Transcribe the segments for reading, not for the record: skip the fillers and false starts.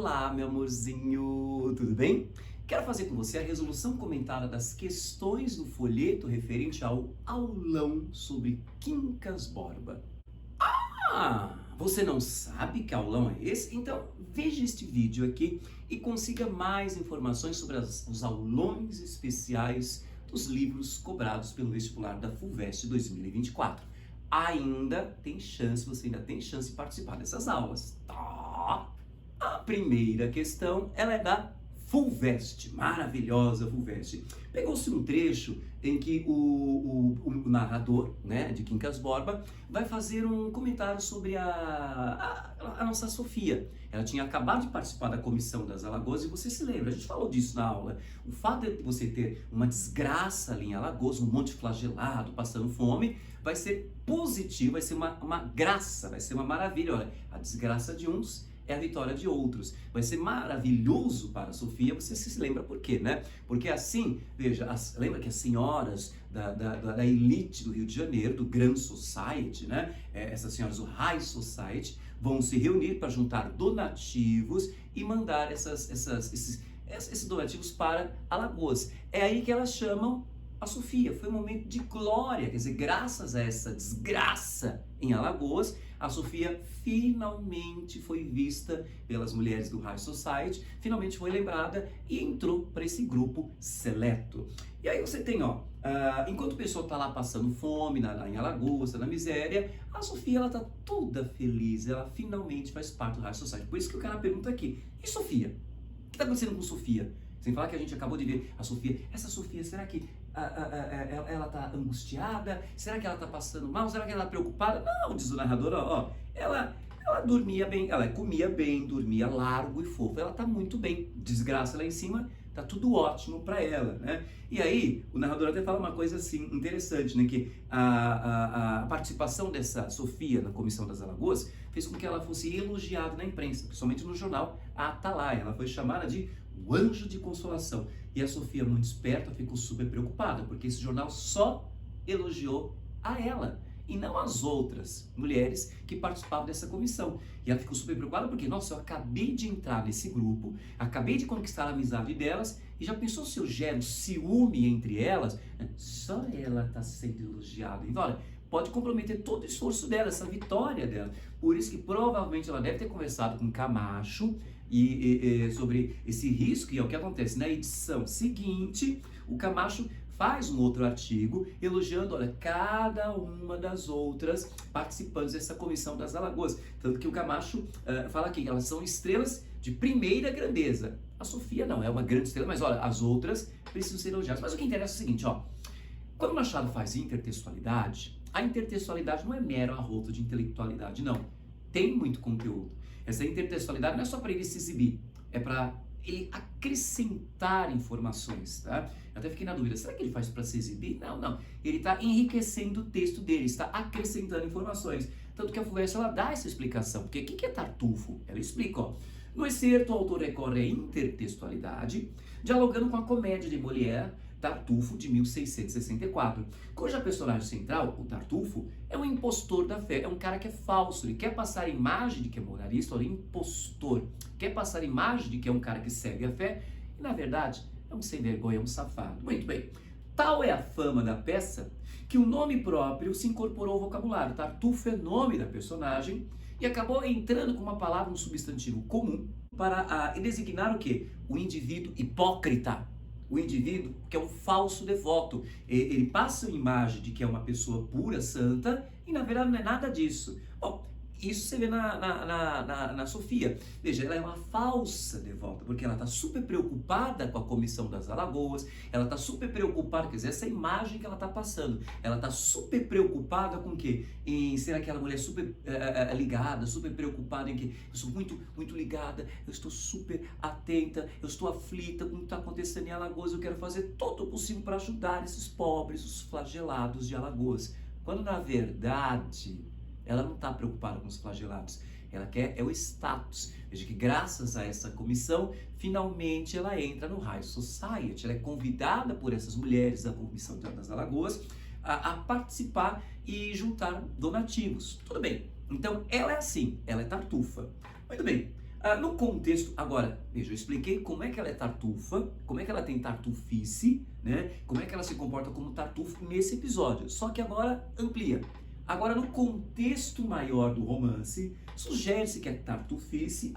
Olá, meu amorzinho, tudo bem? Quero fazer com você a resolução comentada das questões do folheto referente ao aulão sobre Quincas Borba. Ah, você não sabe que aulão é esse? Então veja este vídeo aqui e consiga mais informações sobre os aulões especiais dos livros cobrados pelo vestibular da FUVEST 2024. Você ainda tem chance de participar dessas aulas, tá? A primeira questão, ela é da FUVEST, maravilhosa FUVEST. Pegou-se um trecho em que o narrador, né, de Quincas Borba, vai fazer um comentário sobre a nossa Sofia. Ela tinha acabado de participar da Comissão das Alagoas e você se lembra, a gente falou disso na aula. O fato de você ter uma desgraça ali em Alagoas, um monte flagelado, passando fome, vai ser positivo, vai ser uma graça, vai ser uma maravilha. Olha, a desgraça de uns é a vitória de outros. Vai ser maravilhoso para a Sofia, você se lembra por quê, né? Porque assim, veja, lembra que as senhoras da elite do Rio de Janeiro, do Grand Society, né? Essas senhoras do High Society, vão se reunir para juntar donativos e mandar esses donativos para Alagoas. É aí que elas chamam a Sofia. Foi um momento de glória, quer dizer, graças a essa desgraça em Alagoas, a Sofia finalmente foi vista pelas mulheres do High Society, finalmente foi lembrada e entrou para esse grupo seleto. E aí você tem, enquanto o pessoal está lá passando fome em Alagoas, na miséria, a Sofia, ela está toda feliz, ela finalmente faz parte do High Society. Por isso que o cara pergunta aqui, e Sofia? O que está acontecendo com Sofia? Sem falar que a gente acabou de ver a Sofia. Essa Sofia, será que ela está angustiada? Será que ela está passando mal? Será que ela está preocupada? Não, diz o narrador, ela dormia bem, ela comia bem, dormia largo e fofo. Ela está muito bem. Desgraça lá em cima, tá tudo ótimo para ela, né? E aí, o narrador até fala uma coisa assim interessante, né? Que a participação dessa Sofia na Comissão das Alagoas fez com que ela fosse elogiada na imprensa, principalmente no jornal Atalaia. Ela foi chamada de o anjo de consolação. E a Sofia, muito esperta, ficou super preocupada, porque esse jornal só elogiou a ela e não as outras mulheres que participavam dessa comissão. E ela ficou super preocupada porque, nossa, eu acabei de entrar nesse grupo, acabei de conquistar a amizade delas, e já pensou se eu gero ciúme entre elas? Só ela está sendo elogiada. Então, olha, pode comprometer todo o esforço dela, essa vitória dela. Por isso que provavelmente ela deve ter conversado com Camacho sobre esse risco, e é o que acontece na edição seguinte. O Camacho faz um outro artigo elogiando, olha, cada uma das outras participantes dessa Comissão das Alagoas. Tanto que o Camacho fala aqui que elas são estrelas de primeira grandeza. A Sofia não é uma grande estrela, mas olha, as outras precisam ser elogiadas. Mas o que interessa é o seguinte, quando o Machado faz intertextualidade, a intertextualidade não é mero arroto de intelectualidade, não. Tem muito conteúdo. Essa intertextualidade não é só para ele se exibir, é para ele acrescentar informações, tá? Eu até fiquei na dúvida, será que ele faz para se exibir? Não. Ele está enriquecendo o texto dele, está acrescentando informações. Tanto que a FUVEST, ela dá essa explicação. Porque o que é Tartufo? Ela explica, No excerto, o autor recorre à intertextualidade, dialogando com a comédia de Molière, Tartufo, de 1664, cuja personagem central, o Tartufo, é um impostor da fé, é um cara que é falso, ele quer passar a imagem de que é moralista, ele é impostor, quer passar a imagem de que é um cara que segue a fé, e na verdade é um sem vergonha, é um safado. Muito bem, tal é a fama da peça que o nome próprio se incorporou ao vocabulário. Tartufo é nome da personagem e acabou entrando com uma palavra, um substantivo comum, para designar o quê? O indivíduo hipócrita. O indivíduo que é um falso devoto. Ele passa a imagem de que é uma pessoa pura, santa, e na verdade não é nada disso. Isso você vê na Sofia. Veja, ela é uma falsa devota, porque ela está super preocupada com a Comissão das Alagoas, ela está super preocupada, quer dizer, essa imagem que ela está passando, ela está super preocupada com o quê? Em ser aquela mulher super ligada, super preocupada em que eu sou muito, muito ligada, eu estou super atenta, eu estou aflita com o que está acontecendo em Alagoas, eu quero fazer todo o possível para ajudar esses pobres, os flagelados de Alagoas. Quando na verdade ela não está preocupada com os flagelados, ela quer o status. Veja que graças a essa comissão, finalmente ela entra no High Society, ela é convidada por essas mulheres da Comissão das Alagoas a participar e juntar donativos. Tudo bem, então ela é assim, ela é tartufa. Muito bem, No contexto, agora, veja, eu expliquei como é que ela é tartufa, como é que ela tem tartufice, né? Como é que ela se comporta como tartufo nesse episódio. Só que agora amplia. Agora, no contexto maior do romance, sugere-se que a tartufice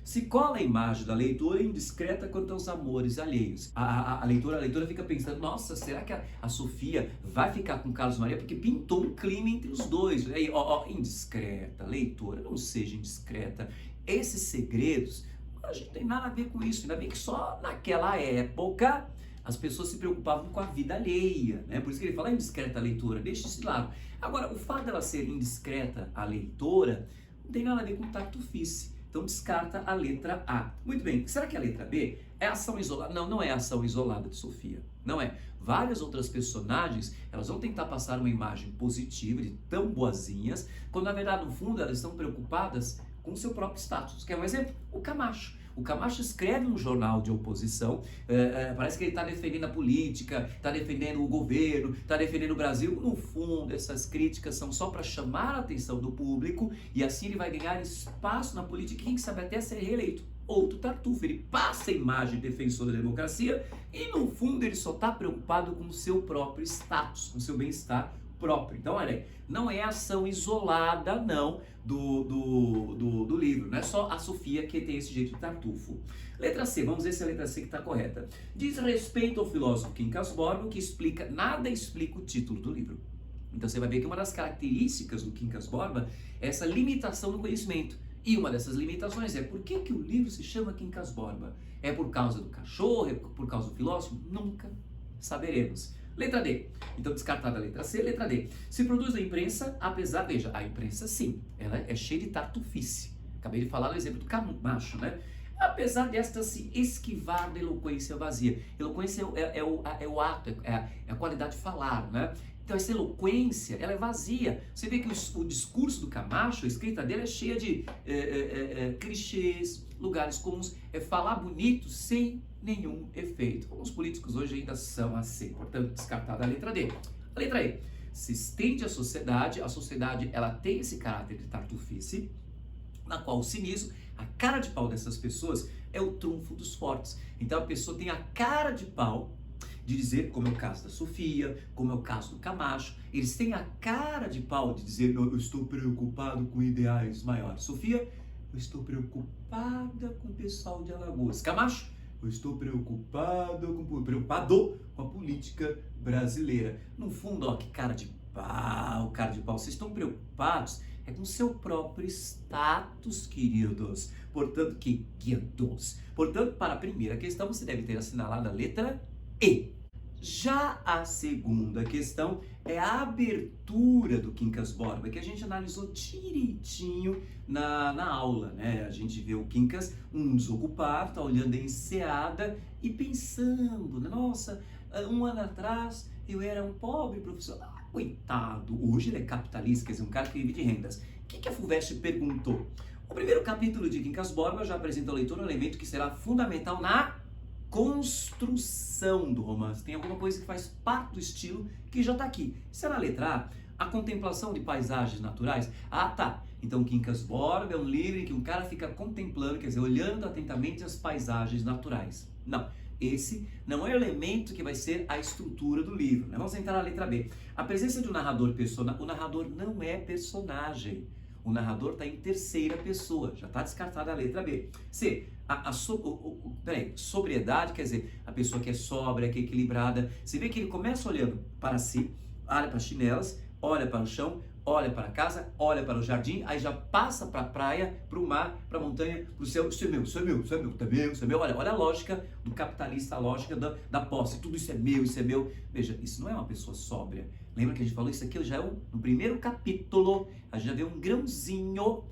se cola a imagem da leitora indiscreta quanto aos amores alheios. A leitora fica pensando, nossa, será que a Sofia vai ficar com Carlos Maria? Porque pintou um clima entre os dois. Aí, indiscreta, leitora, não seja indiscreta. Esses segredos, a gente não tem nada a ver com isso. Ainda bem que só naquela época as pessoas se preocupavam com a vida alheia, né? Por isso que ele fala indiscreta leitora, deixa isso de lado. Agora, o fato dela ser indiscreta a leitora não tem nada a ver com tartufice. Então descarta a letra A. Muito bem, será que a letra B é ação isolada? Não, não é ação isolada de Sofia. Não é. Várias outras personagens, elas vão tentar passar uma imagem positiva, de tão boazinhas, quando na verdade, no fundo, elas estão preocupadas com o seu próprio status. Quer um exemplo? O Camacho. O Camacho escreve um jornal de oposição, parece que ele está defendendo a política, está defendendo o governo, está defendendo o Brasil. No fundo, essas críticas são só para chamar a atenção do público e assim ele vai ganhar espaço na política, quem sabe até ser reeleito. Outro tartufo, ele passa a imagem de defensor da democracia e no fundo ele só está preocupado com o seu próprio status, com o seu bem-estar próprio. Então, olha aí, não é ação isolada, não, do livro. Não é só a Sofia que tem esse jeito de tartufo. Letra C, vamos ver se a letra C que está correta. Diz respeito ao filósofo Quincas Borba, que explica, nada explica o título do livro. Então você vai ver que uma das características do Quincas Borba é essa limitação no conhecimento. E uma dessas limitações é por que o livro se chama Quincas Borba? É por causa do cachorro? É por causa do filósofo? Nunca saberemos. Letra D. Então, descartada a letra C, letra D. Se produz na imprensa, apesar... Veja, a imprensa, sim, ela é cheia de tartufice. Acabei de falar no exemplo do Camacho, né? Apesar desta se esquivar da eloquência vazia. Eloquência é o ato, é a qualidade de falar, né? Então, essa eloquência, ela é vazia. Você vê que o discurso do Camacho, a escrita dele é cheia de clichês, lugares comuns. É falar bonito sem nenhum efeito. Como os políticos hoje ainda são assim. Portanto, descartada a letra D. A letra E. Se estende à sociedade. A sociedade, ela tem esse caráter de tartufice, na qual o cinismo, a cara de pau dessas pessoas, é o trunfo dos fortes. Então, a pessoa tem a cara de pau de dizer, como é o caso da Sofia, como é o caso do Camacho, eles têm a cara de pau de dizer, eu estou preocupado com ideais maiores. Sofia, eu estou preocupada com o pessoal de Alagoas. Camacho, eu estou preocupado com a política brasileira. No fundo, que cara de pau, vocês estão preocupados com o seu próprio status, queridos. Portanto, para a primeira questão, você deve ter assinalado a letra E. Já a segunda questão é a abertura do Quincas Borba, que a gente analisou direitinho na aula, né? A gente vê o Quincas, um desocupado, tá olhando a enseada e pensando, nossa, um ano atrás eu era um pobre professor, coitado, hoje ele é capitalista, quer dizer, um cara que vive de rendas. O que a FUVEST perguntou? O primeiro capítulo de Quincas Borba já apresenta ao leitor um elemento que será fundamental na construção do romance. Tem alguma coisa que faz parte do estilo que já está aqui. Será a letra A contemplação de paisagens naturais? Tá. Então, Quincas Borba é um livro em que um cara fica contemplando, quer dizer, olhando atentamente as paisagens naturais. Não. Esse não é o elemento que vai ser a estrutura do livro. Vamos entrar na letra B. A presença de um narrador personagem. O narrador não é personagem. O narrador está em terceira pessoa. Já está descartada a letra B. C. Sobriedade, quer dizer, a pessoa que é sóbria, que é equilibrada. Você vê que ele começa olhando para si, olha para as chinelas, olha para o chão, olha para a casa, olha para o jardim, aí já passa para a praia, para o mar, para a montanha, para o céu. Isso é meu, isso é meu, isso é meu, isso é meu. Olha a lógica do capitalista, a lógica da posse. Tudo isso é meu, isso é meu. Veja, isso não é uma pessoa sóbria. Lembra que a gente falou isso aqui? Já no primeiro capítulo, a gente já vê um grãozinho,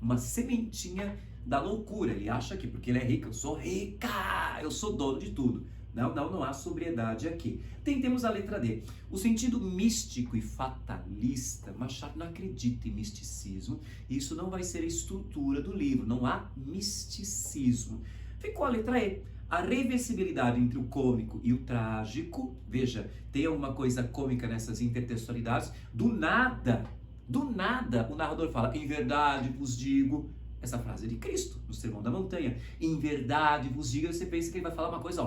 uma sementinha da loucura. Ele acha que porque ele é rico, eu sou rica, eu sou dono de tudo. Não há sobriedade aqui. Temos a letra D. O sentido místico e fatalista, Machado não acredita em misticismo. Isso não vai ser a estrutura do livro, não há misticismo. Ficou a letra E. A reversibilidade entre o cômico e o trágico. Veja, tem alguma coisa cômica nessas intertextualidades. Do nada, o narrador fala, em verdade vos digo, Essa frase é de Cristo, no Sermão da Montanha. Em verdade vos digo, você pensa que ele vai falar uma coisa,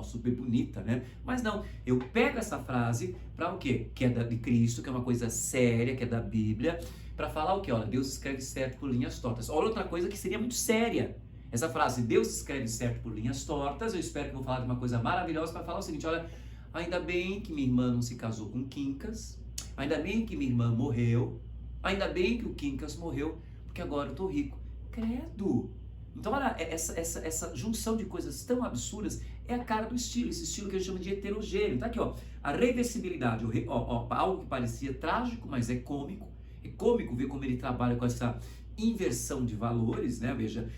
super bonita, né? Mas não, eu pego essa frase para o quê? Que é de Cristo, que é uma coisa séria, que é da Bíblia, para falar o quê? Olha, Deus escreve certo por linhas tortas. Olha outra coisa que seria muito séria. Essa frase, Deus escreve certo por linhas tortas, eu espero que eu vou falar de uma coisa maravilhosa para falar o seguinte, olha, ainda bem que minha irmã não se casou com Quincas, ainda bem que minha irmã morreu, ainda bem que o Quincas morreu, porque agora eu tô rico. Credo! Então, olha, essa junção de coisas tão absurdas é a cara do estilo, esse estilo que a gente chama de heterogêneo. Tá aqui, ó, a reversibilidade, algo que parecia trágico, mas é cômico. É cômico ver como ele trabalha com essa inversão de valores, né? Veja,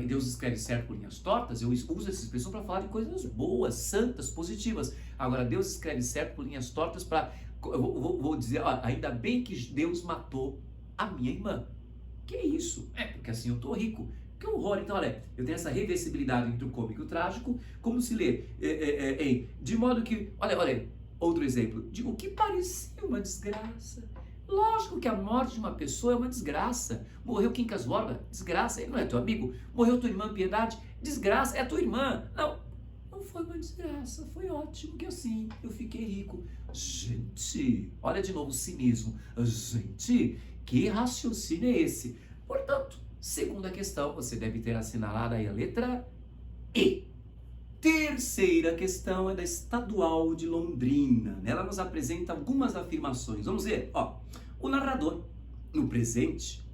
Deus escreve certo por linhas tortas, eu uso essa expressão para falar de coisas boas, santas, positivas. Agora, Deus escreve certo por linhas tortas para, vou dizer, ó, ainda bem que Deus matou a minha irmã. Que isso? É, porque assim eu tô rico. Que horror! Então, olha, eu tenho essa reversibilidade entre o cômico e o trágico, como se lê, de modo que, olha, outro exemplo, de o que parecia uma desgraça. Lógico que a morte de uma pessoa é uma desgraça. Morreu Quincas Borba, desgraça, ele não é teu amigo. Morreu tua irmã Piedade, desgraça, é tua irmã. Não foi uma desgraça, foi ótimo que assim eu fiquei rico. Gente, olha de novo o cinismo. Gente, que raciocínio é esse? Portanto, segunda questão, você deve ter assinalado aí a letra E. Terceira questão é da Estadual de Londrina. Ela nos apresenta algumas afirmações. Vamos ver, ó. O narrador, no presente,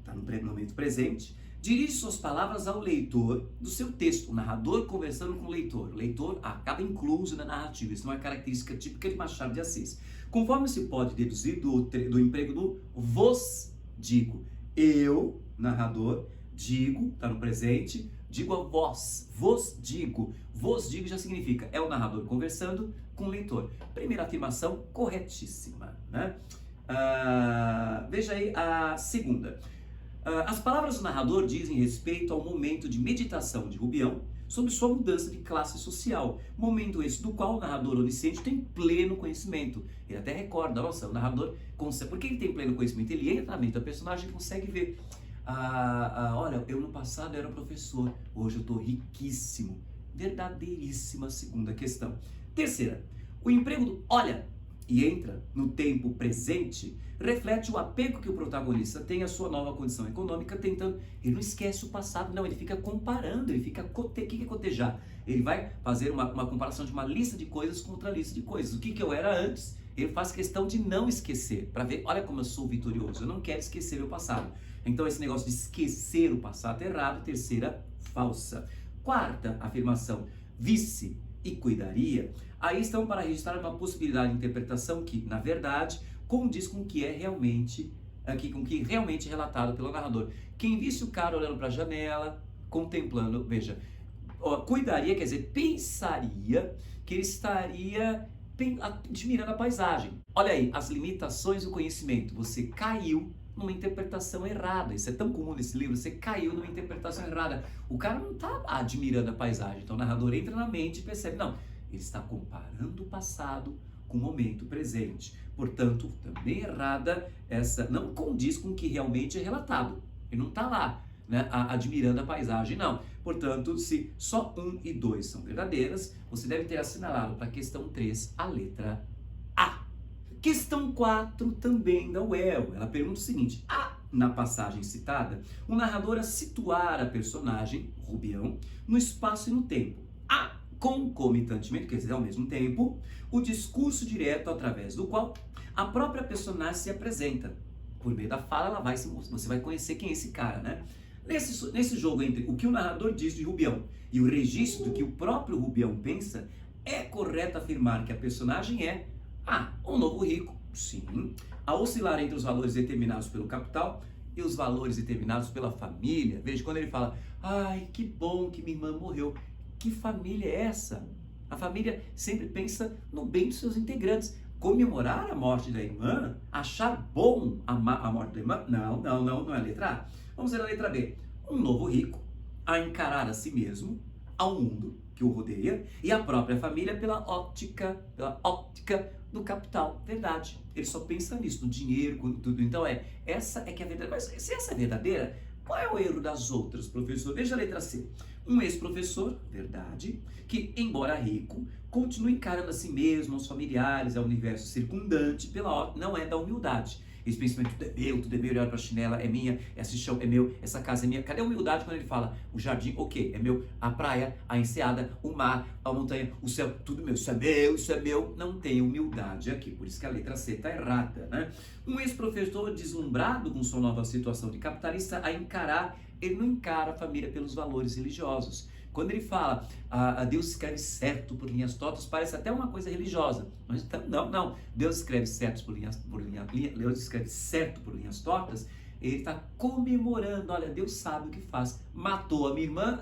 está no momento presente, dirige suas palavras ao leitor do seu texto. O narrador conversando com o leitor. O leitor acaba incluso na narrativa. Isso é uma característica típica de Machado de Assis. Conforme se pode deduzir do emprego do vos digo. Eu, narrador, digo, está no presente, digo a vós, vos digo. Vos digo já significa, é o narrador conversando com o leitor. Primeira afirmação, corretíssima, né? Veja aí a segunda. As palavras do narrador dizem respeito ao momento de meditação de Rubião sobre sua mudança de classe social, momento esse do qual o narrador onisciente tem pleno conhecimento. Ele até recorda, nossa, o narrador consegue, porque ele tem pleno conhecimento, ele entra na mente da personagem e consegue ver. Olha, eu no passado era professor, hoje eu estou riquíssimo. Verdadeiríssima segunda questão. Terceira, o emprego do olha e entra no tempo presente reflete o apego que o protagonista tem à sua nova condição econômica, tentando, ele não esquece o passado, não, ele fica comparando, ele fica, o que é cotejar? Ele vai fazer uma comparação de uma lista de coisas com outra lista de coisas, o que eu era antes, ele faz questão de não esquecer, para ver, olha como eu sou vitorioso, eu não quero esquecer meu passado. Então esse negócio de esquecer o passado é errado. Terceira, falsa. Quarta afirmação, visse e cuidaria, aí estão para registrar uma possibilidade de interpretação que, na verdade, condiz com o que é realmente, com o que realmente é relatado pelo narrador. Quem visse o cara olhando para a janela, contemplando, veja, cuidaria, quer dizer, pensaria que ele estaria admirando a paisagem. Olha aí, as limitações do conhecimento. Você caiu numa interpretação errada. Isso é tão comum nesse livro, você caiu numa interpretação errada. O cara não está admirando a paisagem. Então o narrador entra na mente e percebe, não, ele está comparando o passado com o momento presente. Portanto, também errada, essa não condiz com o que realmente é relatado. Ele não está lá, né, admirando a paisagem, não. Portanto, se só 1 e 2 são verdadeiras, você deve ter assinalado para a questão 3 a letra A. Questão 4 também da UEL. Ela pergunta o seguinte: na passagem citada, o narrador a situar a personagem, Rubião, no espaço e no tempo. Concomitantemente, quer dizer, ao mesmo tempo, o discurso direto através do qual a própria personagem se apresenta. Por meio da fala, você vai conhecer quem é esse cara, né? Nesse jogo entre o que o narrador diz de Rubião e o registro do que o próprio Rubião pensa, é correto afirmar que a personagem é um novo rico, sim, a oscilar entre os valores determinados pelo capital e os valores determinados pela família. Veja, quando ele fala, ai, que bom que minha irmã morreu. Que família é essa? A família sempre pensa no bem dos seus integrantes. Comemorar a morte da irmã? Achar bom a morte da irmã? Não é a letra A. Vamos ver a letra B. Um novo rico a encarar a si mesmo, ao mundo que o rodeia e a própria família pela óptica do capital. Verdade. Ele só pensa nisso, no dinheiro, com tudo. Então essa é que é a verdade. Mas se essa é verdadeira, qual é o erro das outras, professor? Veja a letra C. Um ex-professor, verdade, que, embora rico, continua encarando a si mesmo, aos familiares, ao universo circundante, não é da humildade. Esse pensamento, tudo é meu, ele olha pra chinela, é minha, esse chão é meu, essa casa é minha. Cadê a humildade quando ele fala, o jardim, ok, é meu, a praia, a enseada, o mar, a montanha, o céu, tudo meu, isso é meu, isso é meu. Não tem humildade aqui, por isso que a letra C está errada, né? Um ex-professor deslumbrado com sua nova situação de capitalista ele não encara a família pelos valores religiosos. Quando ele fala, Deus escreve certo por linhas tortas, parece até uma coisa religiosa. Mas não. Deus escreve certo Deus escreve certo por linhas tortas, ele está comemorando, olha, Deus sabe o que faz. Matou a minha irmã,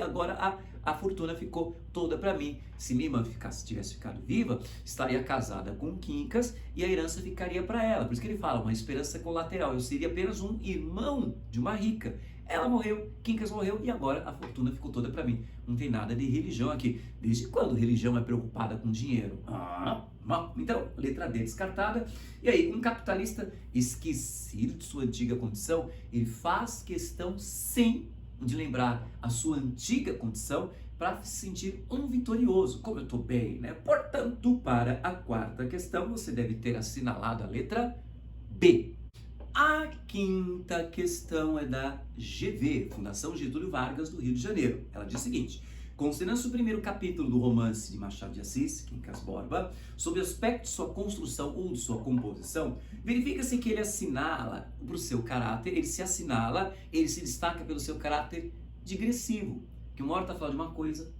agora a fortuna ficou toda para mim. Se minha irmã tivesse ficado viva, estaria casada com Quincas e a herança ficaria para ela. Por isso que ele fala, uma esperança colateral. Eu seria apenas um irmão de uma rica. Ela morreu, Quincas morreu e agora a fortuna ficou toda para mim. Não tem nada de religião aqui. Desde quando religião é preocupada com dinheiro? Então, letra D descartada. E aí, um capitalista esquecido de sua antiga condição, ele faz questão sim de lembrar a sua antiga condição para se sentir um vitorioso. Como eu estou bem, né? Portanto, para a quarta questão, você deve ter assinalado a letra B. A quinta questão é da GV, Fundação Getúlio Vargas, do Rio de Janeiro. Ela diz o seguinte: considerando o primeiro capítulo do romance de Machado de Assis, Quincas Borba, sobre o aspecto de sua construção ou de sua composição, verifica-se que ele assinala para o seu caráter, ele se destaca pelo seu caráter digressivo, que uma hora está falando de uma coisa,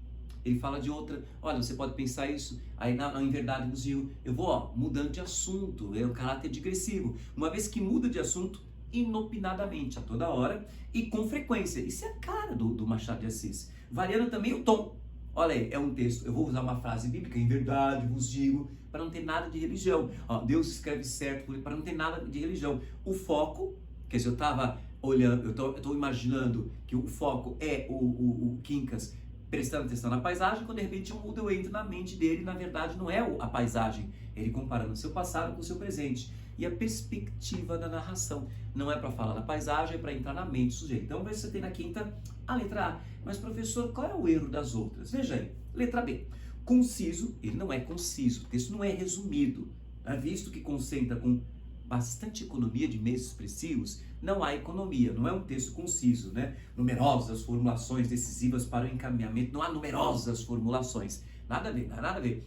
ele fala de outra, olha, você pode pensar isso, aí em verdade nos digo, eu vou mudando de assunto, é o caráter digressivo, uma vez que muda de assunto inopinadamente, a toda hora e com frequência. Isso é a cara do Machado de Assis, variando também o tom. Olha aí, é um texto, eu vou usar uma frase bíblica, em verdade vos digo, para não ter nada de religião. Deus escreve certo, para não ter nada de religião. O foco, quer dizer, eu estava olhando, eu estou imaginando que o foco é o Quincas prestando atenção na paisagem, quando de repente eu entro na mente dele, na verdade não é a paisagem, ele comparando o seu passado com o seu presente. E a perspectiva da narração não é para falar da paisagem, é para entrar na mente do sujeito. Então você tem na quinta a letra A. Mas professor, qual é o erro das outras? Veja aí, letra B. Conciso, ele não é conciso, o texto não é resumido. Visto que concentra com bastante economia de meios expressivos, não há economia, não é um texto conciso, né? Numerosas formulações decisivas para o encaminhamento, não há numerosas formulações. Nada a ver, nada a ver.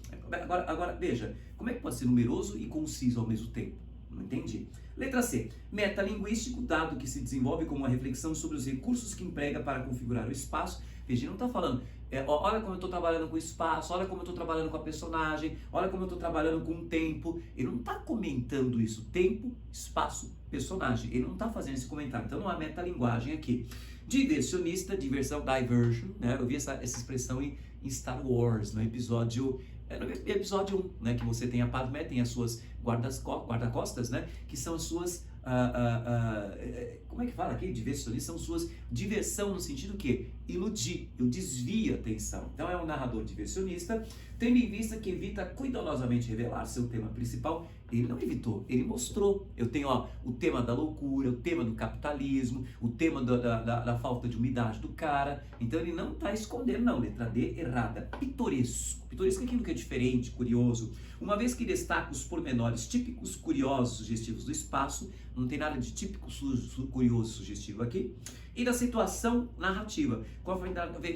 Agora, veja, como é que pode ser numeroso e conciso ao mesmo tempo? Não entendi. Letra C. Metalinguístico, dado que se desenvolve como uma reflexão sobre os recursos que emprega para configurar o espaço. Veja, ele não está falando, olha como eu estou trabalhando com o espaço, olha como eu estou trabalhando com a personagem, olha como eu estou trabalhando com o tempo. Ele não está comentando isso, tempo, espaço, personagem. Ele não está fazendo esse comentário, então não há metalinguagem aqui. Diversionista, diversão, diversion, né? Eu vi essa expressão em Star Wars, no episódio 1, né? Que você tem a Padmé, tem as suas guarda-costas, né? Que são as suas, como é que fala aqui? Diversionista, são suas diversão no sentido que iludir, eu desvio a atenção. Então é um narrador diversionista, tendo em vista que evita cuidadosamente revelar seu tema principal. Ele não evitou, ele mostrou. Eu tenho o tema da loucura, o tema do capitalismo, o tema da falta de umidade do cara. Então ele não está escondendo, não. Letra D, errada. Pitoresco. Pitoresco é aquilo que é diferente, curioso. Uma vez que destaca os pormenores típicos, curiosos, sugestivos do espaço, não tem nada de típico, curioso, sugestivo aqui. E da situação narrativa.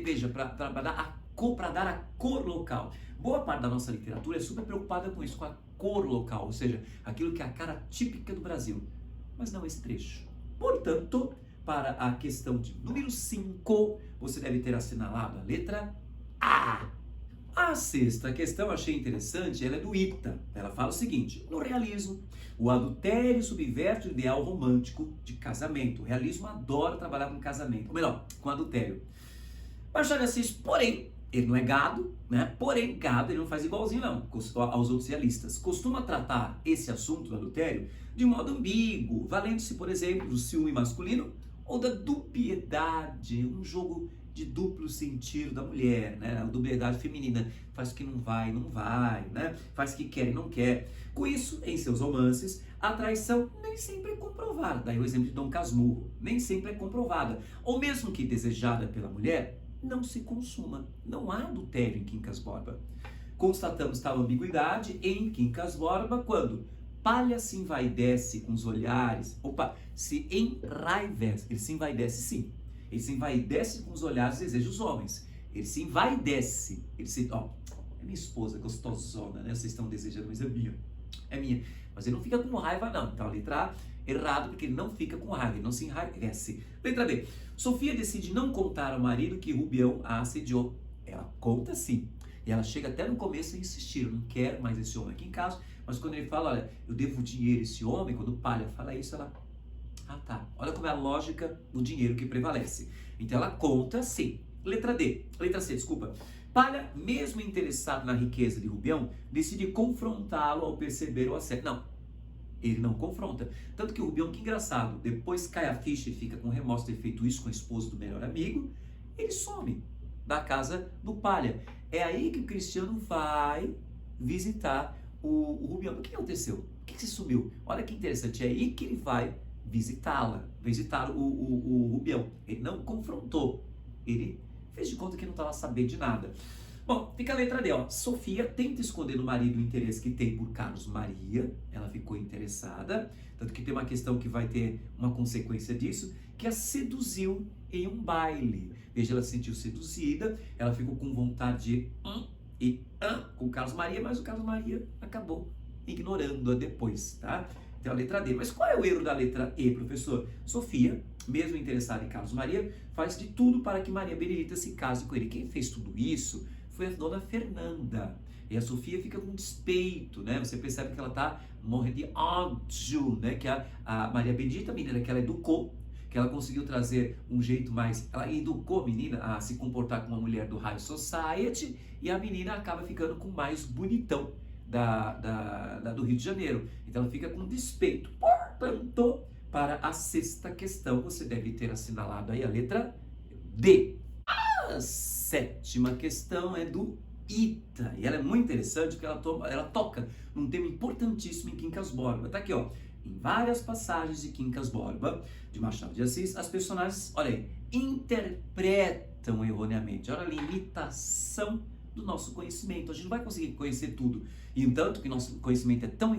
Veja, para dar a cor local. Boa parte da nossa literatura é super preocupada com isso, com a cor local, ou seja, aquilo que é a cara típica do Brasil. Mas não esse trecho. Portanto, para a questão de número 5, você deve ter assinalado a letra A. A sexta questão, achei interessante, ela é do Ita. Ela fala o seguinte: no realismo, o adultério subverte o ideal romântico de casamento. O realismo adora trabalhar com casamento, ou melhor, com adultério. Machado de Assis, porém, ele não é gado, né? Porém, gado ele não faz igualzinho não aos outros realistas. Costuma tratar esse assunto do adultério de modo ambíguo, valendo-se, por exemplo, do ciúme masculino ou da dubiedade, um jogo de duplo sentido da mulher, né? A dublidade feminina, faz o que não vai, não vai, né? Faz o que quer e não quer. Com isso, em seus romances, a traição nem sempre é comprovada. Daí o exemplo de Dom Casmurro, nem sempre é comprovada. Ou mesmo que desejada pela mulher, não se consuma. Não há adultério em Quincas Borba. Constatamos tal ambiguidade em Quincas Borba quando Palha se envaidece com os olhares, se enraivece, ele se envaidece sim, ele se envaidece com os olhares e desejos dos homens, ele se envaidece, é minha esposa gostosona, né, vocês estão desejando, mas é minha, mas ele não fica com raiva não, então a letra A, errado, porque ele não fica com raiva, ele não se enraivece. Letra B, Sofia decide não contar ao marido que Rubião a assediou, ela conta sim, e ela chega até no começo a insistir, eu não quero mais esse homem aqui em casa, mas quando ele fala, olha, eu devo dinheiro a esse homem, quando o Palha fala isso, ela, tá, olha como é a lógica do dinheiro que prevalece. Então ela conta sim. Letra C, desculpa. Palha, mesmo interessado na riqueza de Rubião, decide confrontá-lo ao perceber o assédio. Não, ele não confronta. Tanto que o Rubião, que engraçado, depois cai a ficha e fica com remorso de ter feito isso com a esposa do melhor amigo, ele some da casa do Palha. É aí que o Cristiano vai visitar o Rubião. O que aconteceu? Por que se sumiu? Olha que interessante, é aí que ele vai visitar o Rubião. Ele não confrontou, ele fez de conta que não estava sabendo de nada. Bom, fica a letra D, ó. Sofia tenta esconder do marido o interesse que tem por Carlos Maria, ela ficou interessada, tanto que tem uma questão que vai ter uma consequência disso, que a seduziu em um baile. Veja, ela se sentiu seduzida, ela ficou com vontade de com o Carlos Maria, mas o Carlos Maria acabou ignorando-a depois, tá? Então a letra D. Mas qual é o erro da letra E, professor? Sofia, mesmo interessada em Carlos Maria, faz de tudo para que Maria Benedita se case com ele. Quem fez tudo isso foi a dona Fernanda. E a Sofia fica com despeito, né? Você percebe que ela tá morrendo de ódio, né? Que a Maria Benedita, a menina que ela educou, que ela conseguiu trazer um jeito mais... Ela educou a menina a se comportar como uma mulher do High Society e a menina acaba ficando com o mais bonitão do Rio de Janeiro. Então ela fica com despeito. Portanto, para a sexta questão, você deve ter assinalado aí a letra D. A sétima questão é do Ita. E ela é muito interessante porque ela toca num tema importantíssimo em Quincas Borba. Tá aqui, ó. Em várias passagens de Quincas Borba, de Machado de Assis, as personagens, olha aí, interpretam erroneamente. Olha a limitação do nosso conhecimento. A gente não vai conseguir conhecer tudo. E entanto que nosso conhecimento é tão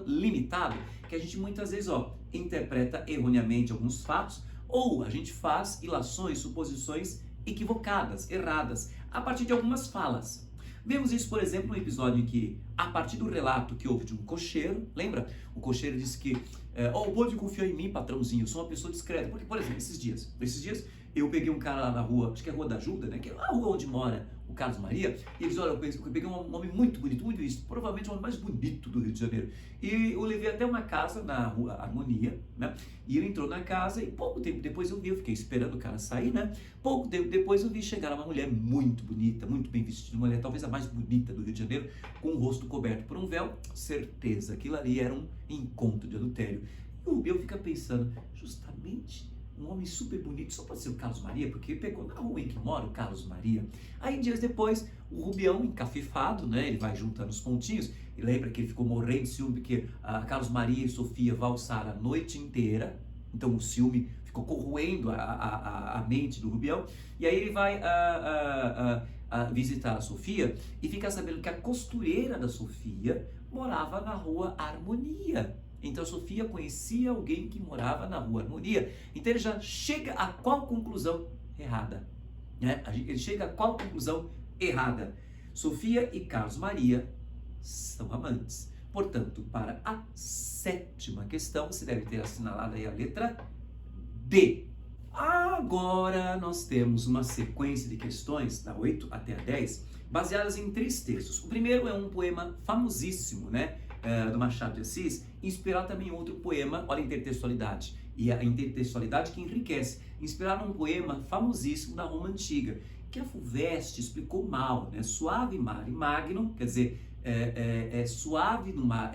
limitado que a gente muitas vezes, interpreta erroneamente alguns fatos ou a gente faz ilações, suposições equivocadas, erradas, a partir de algumas falas. Vemos isso, por exemplo, no episódio em que, a partir do relato que houve de um cocheiro, lembra? O cocheiro disse que, pode confiar em mim, patrãozinho, eu sou uma pessoa discreta. Porque, por exemplo, esses dias eu peguei um cara lá na rua, acho que é a Rua da Ajuda, né? Que é a rua onde mora o Carlos Maria, e eles, olha, eu peguei um homem muito bonito, muito isso, provavelmente o homem mais bonito do Rio de Janeiro. E eu levei até uma casa na Rua Harmonia, né? E ele entrou na casa e pouco tempo depois eu fiquei esperando o cara sair, né? Pouco tempo depois eu vi chegar uma mulher muito bonita, muito bem vestida, uma mulher talvez a mais bonita do Rio de Janeiro, com o rosto coberto por um véu, certeza, aquilo ali era um encontro de adultério. E o Rubio fica pensando, justamente um homem super bonito, só pode ser o Carlos Maria, porque ele pegou na rua em que mora o Carlos Maria. Aí, dias depois, o Rubião, encafifado, né, ele vai juntando os pontinhos, e lembra que ele ficou morrendo de ciúme, porque Carlos Maria e Sofia valsaram a noite inteira, então o ciúme ficou corroendo a mente do Rubião, e aí ele vai visitar a Sofia, e fica sabendo que a costureira da Sofia morava na Rua Harmonia. Então a Sofia conhecia alguém que morava na Rua Harmonia. Então ele já chega a qual conclusão errada? Né? Ele chega a qual conclusão errada? Sofia e Carlos Maria são amantes. Portanto, para a sétima questão, você deve ter assinalado aí a letra D. Agora nós temos uma sequência de questões, da 8 até a 10, baseadas em 3 textos. O primeiro é um poema famosíssimo, né? Do Machado de Assis, inspirar também em outro poema, olha a intertextualidade, e a intertextualidade que enriquece, inspirar num poema famosíssimo da Roma Antiga, que a FUVEST explicou mal, né? Suave mare magnum, quer dizer, suave no mar,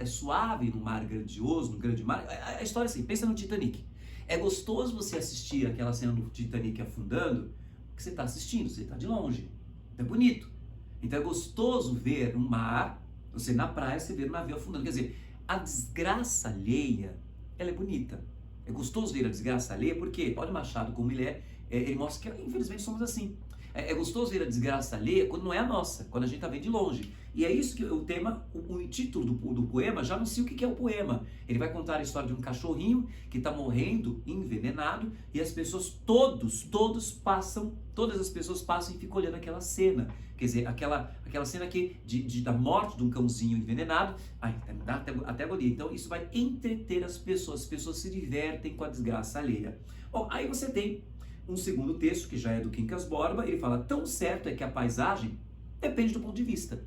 suave no mar grandioso, no grande mar. A história é assim, pensa no Titanic. É gostoso você assistir aquela cena do Titanic afundando, que você está assistindo, você está de longe. É bonito. Então é gostoso ver um mar, você na praia, você vê um navio afundando. Quer dizer, a desgraça alheia, ela é bonita. É gostoso ver a desgraça alheia, porque, olha o Machado como ele mostra que infelizmente somos assim. É gostoso ver a desgraça alheia quando não é a nossa, quando a gente está vendo de longe. E é isso que o tema, o título do poema já anuncia o que é o poema. Ele vai contar a história de um cachorrinho que está morrendo envenenado e as pessoas, todas as pessoas passam e ficam olhando aquela cena. Quer dizer, aquela cena aqui da morte de um cãozinho envenenado, dá até agonia. Então isso vai entreter as pessoas se divertem com a desgraça alheia. Bom, aí você tem um segundo texto, que já é do Quincas Borba, ele fala: tão certo é que a paisagem depende do ponto de vista.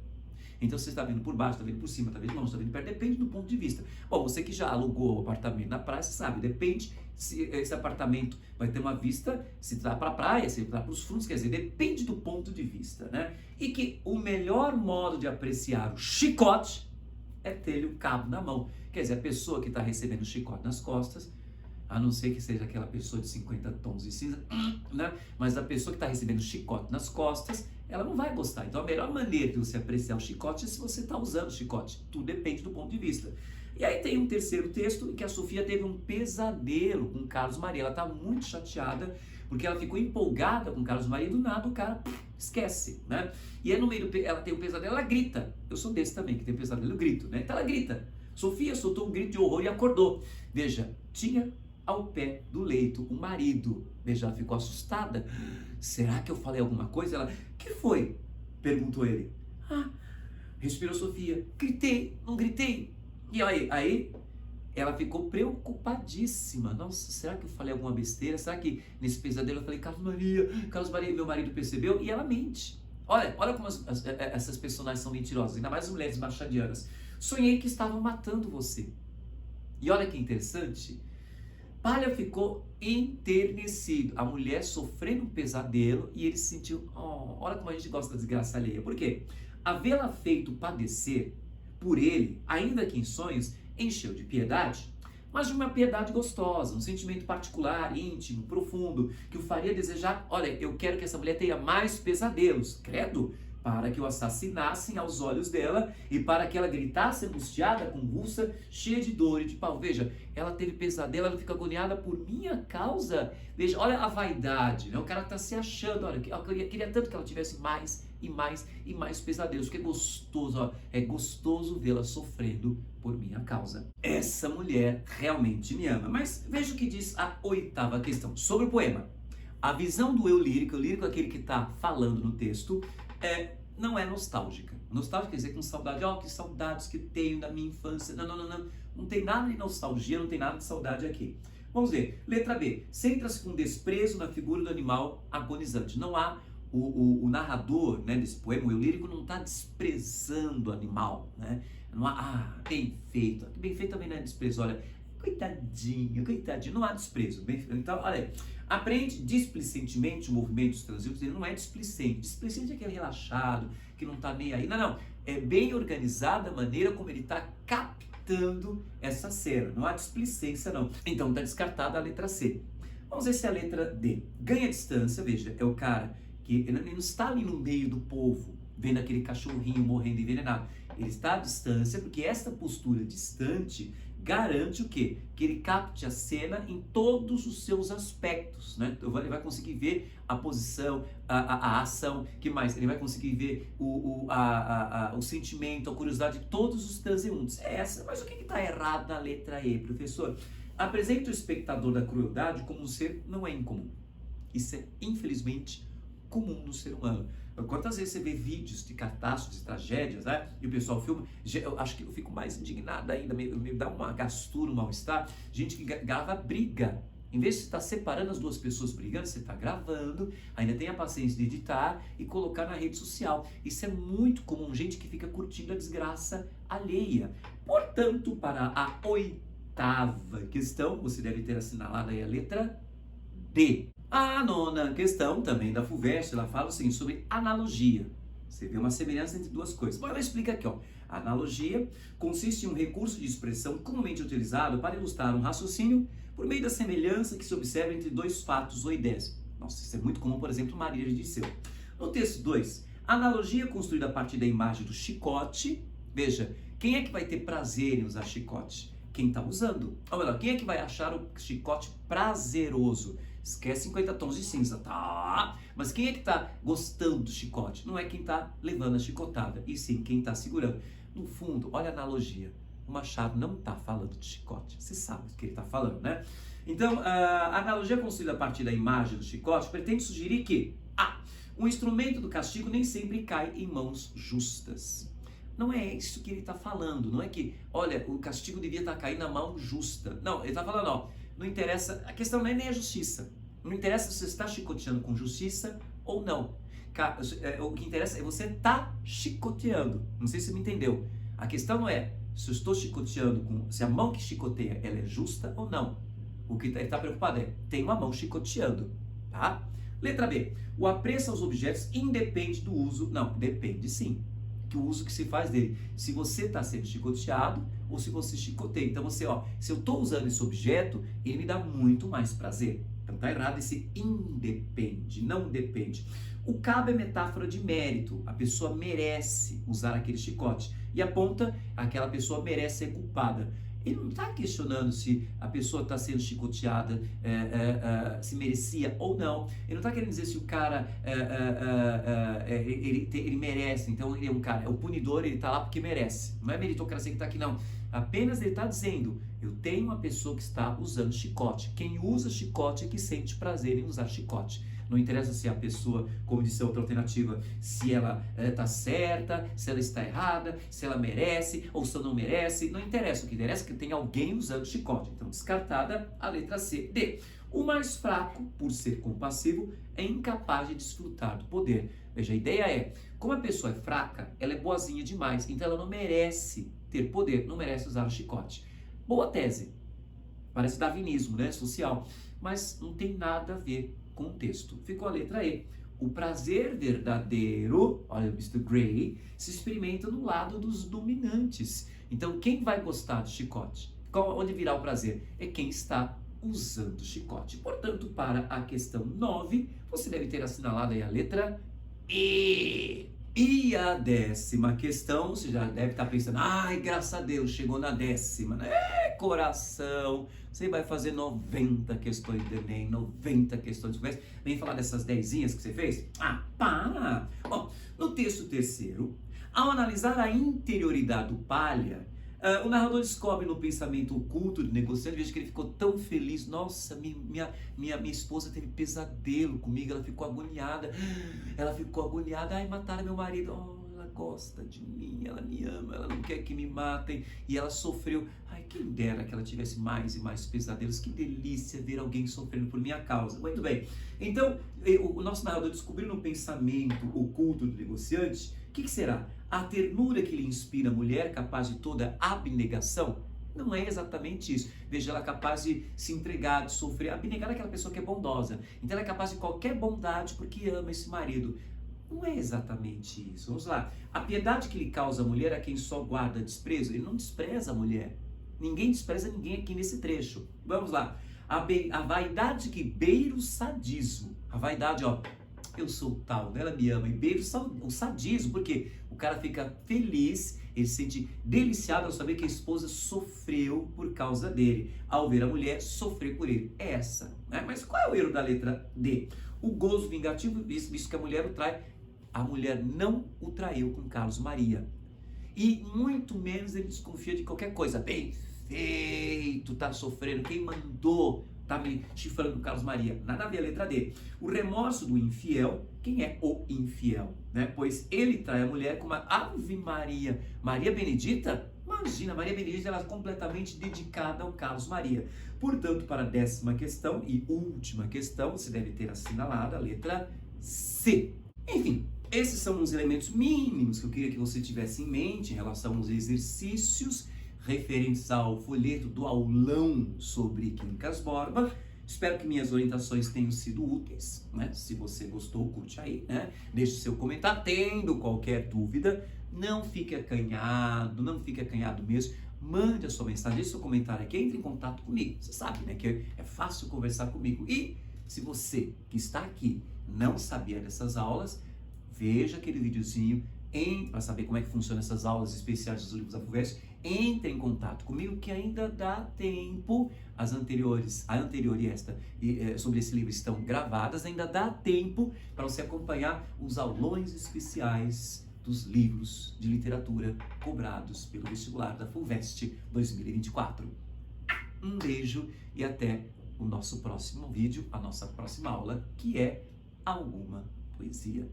Então você está vendo por baixo, está vendo por cima, está vendo longe, está vendo perto, depende do ponto de vista. Bom, você que já alugou o apartamento na praia, você sabe, depende se esse apartamento vai ter uma vista, se dá para a praia, se dá para os fundos, quer dizer, depende do ponto de vista, né? E que o melhor modo de apreciar o chicote é ter o cabo na mão. Quer dizer, a pessoa que está recebendo o chicote nas costas, a não ser que seja aquela pessoa de 50 tons de cinza, né? Mas a pessoa que está recebendo chicote nas costas, ela não vai gostar. Então a melhor maneira de você apreciar o chicote é se você está usando o chicote. Tudo depende do ponto de vista. E aí tem um terceiro texto em que a Sofia teve um pesadelo com Carlos Maria. Ela está muito chateada porque ela ficou empolgada com Carlos Maria e do nada o cara esquece, né? E aí no meio ela tem um pesadelo, ela grita. Eu sou desse também, que tem pesadelo, eu grito, né? Então ela grita. Sofia soltou um grito de horror e acordou. Veja, tinha ao pé do leito o marido. Veja, ela ficou assustada. Será que eu falei alguma coisa? Ela, que foi? Perguntou ele. Respirou Sofia. Gritei, não gritei. E aí ela ficou preocupadíssima. Nossa, será que eu falei alguma besteira? Será que nesse pesadelo eu falei Carlos Maria, meu marido percebeu? E ela mente. Olha como essas personagens são mentirosas, ainda mais as mulheres machadianas. Sonhei que estavam matando você. E olha que interessante. Palha ficou enternecido. A mulher sofrendo um pesadelo e ele se sentiu, olha como a gente gosta da desgraça alheia. Por quê? Havê-la feito padecer por ele, ainda que em sonhos, encheu de piedade, mas de uma piedade gostosa, um sentimento particular, íntimo, profundo, que o faria desejar, olha, eu quero que essa mulher tenha mais pesadelos, credo, para que o assassinassem aos olhos dela e para que ela gritasse angustiada, convulsa, cheia de dor e de pau. Veja, ela teve pesadelo, ela fica agoniada por minha causa. Veja, olha a vaidade, né? O cara está se achando, olha, eu queria tanto que ela tivesse mais e mais e mais pesadelos, porque é gostoso, é gostoso vê-la sofrendo por minha causa. Essa mulher realmente me ama. Mas veja o que diz a 8ª questão sobre o poema. A visão do eu lírico é aquele que está falando no texto, não é nostálgica. Nostálgica quer dizer com saudade, que saudades que tenho da minha infância. Não. Não tem nada de nostalgia, não tem nada de saudade aqui. Vamos ver. Letra B. Centra-se com desprezo na figura do animal agonizante. Não há, o narrador, né, desse poema, o eu lírico, não está desprezando o animal, né? Não há, bem feito. Bem feito também não é desprezo, olha, coitadinho, não há desprezo. Então, olha aí. Aprende displicentemente o movimento dos transeuntes. Ele não é displicente. Displicente é aquele relaxado, que não está nem aí. Não. É bem organizada a maneira como ele está captando essa cena. Não há displicência, não. Então está descartada a letra C. Vamos ver se é a letra D. Ganha distância, veja, é o cara que ele não está ali no meio do povo, vendo aquele cachorrinho morrendo envenenado. Ele está à distância, porque essa postura distante garante o quê? Que ele capte a cena em todos os seus aspectos, né? Então, ele vai conseguir ver a posição, a ação, que mais? Ele vai conseguir ver o sentimento, a curiosidade de todos os transeuntes. Mas o que está errado na letra E, professor? Apresenta o espectador da crueldade como um ser não é incomum. Isso é, infelizmente, comum no ser humano. Quantas vezes você vê vídeos de catástrofes, de tragédias, né? E o pessoal filma, eu acho que eu fico mais indignado ainda, me dá uma gastura, um mal-estar, gente que grava briga. Em vez de você estar separando as duas pessoas brigando, você está gravando, ainda tem a paciência de editar e colocar na rede social. Isso é muito comum, gente que fica curtindo a desgraça alheia. Portanto, para a 8ª questão, você deve ter assinalado aí a letra D. A 9ª questão, também da FUVEST, ela fala o seguinte, sobre analogia. Você vê uma semelhança entre duas coisas. Bom, ela explica aqui, a analogia consiste em um recurso de expressão comumente utilizado para ilustrar um raciocínio por meio da semelhança que se observa entre dois fatos ou ideias. Nossa, isso é muito comum, por exemplo, Maria de Disseu. No texto 2, analogia construída a partir da imagem do chicote. Veja, quem é que vai ter prazer em usar chicote? Quem está usando. Ou melhor, quem é que vai achar o chicote prazeroso? Esquece 50 tons de cinza, tá? Mas quem é que está gostando do chicote? Não é quem está levando a chicotada, e sim quem está segurando. No fundo, olha a analogia. O Machado não está falando de chicote. Você sabe do que ele está falando, né? Então, a analogia construída a partir da imagem do chicote pretende sugerir que o instrumento do castigo nem sempre cai em mãos justas. Não é isso que ele está falando. Não é que, olha, o castigo devia estar caindo na mão justa. Não, ele está falando, ó, não interessa, a questão não é nem a justiça. Não interessa se você está chicoteando com justiça ou não. O que interessa é você estar chicoteando. Não sei se você me entendeu. A questão não é se eu estou chicoteando, se a mão que chicoteia ela é justa ou não. O que ele está preocupado é, tem uma mão chicoteando, tá? Letra B. O apreço aos objetos independe do uso. Não, depende sim. Que o uso que se faz dele. Se você está sendo chicoteado ou se você chicoteia. Então você, ó, se eu estou usando esse objeto, ele me dá muito mais prazer. Então tá errado esse independe, não depende. O cabo é metáfora de mérito. A pessoa merece usar aquele chicote. E aponta, aquela pessoa merece ser culpada. Ele não está questionando se a pessoa está sendo chicoteada, se merecia ou não. Ele não está querendo dizer se o cara, ele merece. Então ele é um cara, é o punidor, ele está lá porque merece. Não é meritocracia que está aqui, não. Apenas ele está dizendo, eu tenho uma pessoa que está usando chicote. Quem usa chicote é que sente prazer em usar chicote. Não interessa se a pessoa, como disse a outra alternativa, se ela está certa, se ela está errada, se ela merece ou se ela não merece. Não interessa. O que interessa é que tem alguém usando chicote. Então, descartada a letra C. D. O mais fraco, por ser compassivo, é incapaz de desfrutar do poder. Veja, a ideia é, como a pessoa é fraca, ela é boazinha demais, então ela não merece ter poder, não merece usar o chicote. Boa tese. Parece darwinismo, né? Social. Mas não tem nada a ver com o texto. Ficou a letra E. O prazer verdadeiro, olha o Mr. Gray, se experimenta no lado dos dominantes. Então, quem vai gostar de chicote? Onde virá o prazer? É quem está usando chicote. Portanto, para a questão 9, você deve ter assinalado aí a letra E. E a 10ª questão, você já deve estar pensando, ai, graças a Deus, chegou na 10ª, né? Coração, você vai fazer 90 questões de Enem, 90 questões de conversa, vem falar dessas 10zinhas que você fez? Ah, para! Bom, no texto terceiro, ao analisar a interioridade do Palha, o narrador descobre no pensamento oculto do negociante, veja que ele ficou tão feliz. Nossa, minha esposa teve pesadelo comigo, ela ficou agoniada. Ai, mataram meu marido. Oh, ela gosta de mim, ela me ama, ela não quer que me matem. E ela sofreu. Ai, quem dera que ela tivesse mais e mais pesadelos. Que delícia ver alguém sofrendo por minha causa. Muito bem. Então, o nosso narrador descobriu no pensamento oculto do negociante, o que será? A ternura que lhe inspira a mulher, capaz de toda abnegação? Não é exatamente isso. Veja, ela é capaz de se entregar, de sofrer. Abnegar é aquela pessoa que é bondosa. Então ela é capaz de qualquer bondade porque ama esse marido. Não é exatamente isso. Vamos lá. A piedade que lhe causa a mulher a quem só guarda desprezo, ele não despreza a mulher. Ninguém despreza ninguém aqui nesse trecho. Vamos lá. A vaidade que beira o sadismo. A vaidade, ó. Eu sou tal, ela me ama, e beira o sadismo, porque o cara fica feliz, ele se sente deliciado ao saber que a esposa sofreu por causa dele, ao ver a mulher sofrer por ele. É essa, né? Mas qual é o erro da letra D? O gozo vingativo, visto que a mulher o trai, a mulher não o traiu com Carlos Maria, e muito menos ele desconfia de qualquer coisa. Bem feito, tá sofrendo, quem mandou? Tá me chifrando com Carlos Maria. Nada a ver a letra D. O remorso do infiel, quem é o infiel? Né? Pois ele trai a mulher com uma Ave Maria. Maria Benedita? Imagina, Maria Benedita, ela é completamente dedicada ao Carlos Maria. Portanto, para a 10ª questão e última questão, você deve ter assinalado a letra C. Enfim, esses são os elementos mínimos que eu queria que você tivesse em mente em relação aos exercícios referentes ao folheto do aulão sobre Quincas Borba. Espero que minhas orientações tenham sido úteis, né? Se você gostou, curte aí, né? Deixe seu comentário. Tendo qualquer dúvida, não fique acanhado mesmo. Mande a sua mensagem, deixe seu comentário aqui, entre em contato comigo. Você sabe, né, que é fácil conversar comigo. E Se você que está aqui não sabia dessas aulas, veja aquele videozinho para saber como é que funcionam essas aulas especiais dos livros da FUVEST. Entre em contato comigo que ainda dá tempo. As anteriores, a anterior e esta sobre esse livro estão gravadas, ainda dá tempo para você acompanhar os aulões especiais dos livros de literatura cobrados pelo vestibular da FUVEST 2024. Um beijo e até o nosso próximo vídeo, a nossa próxima aula, que é Alguma Poesia.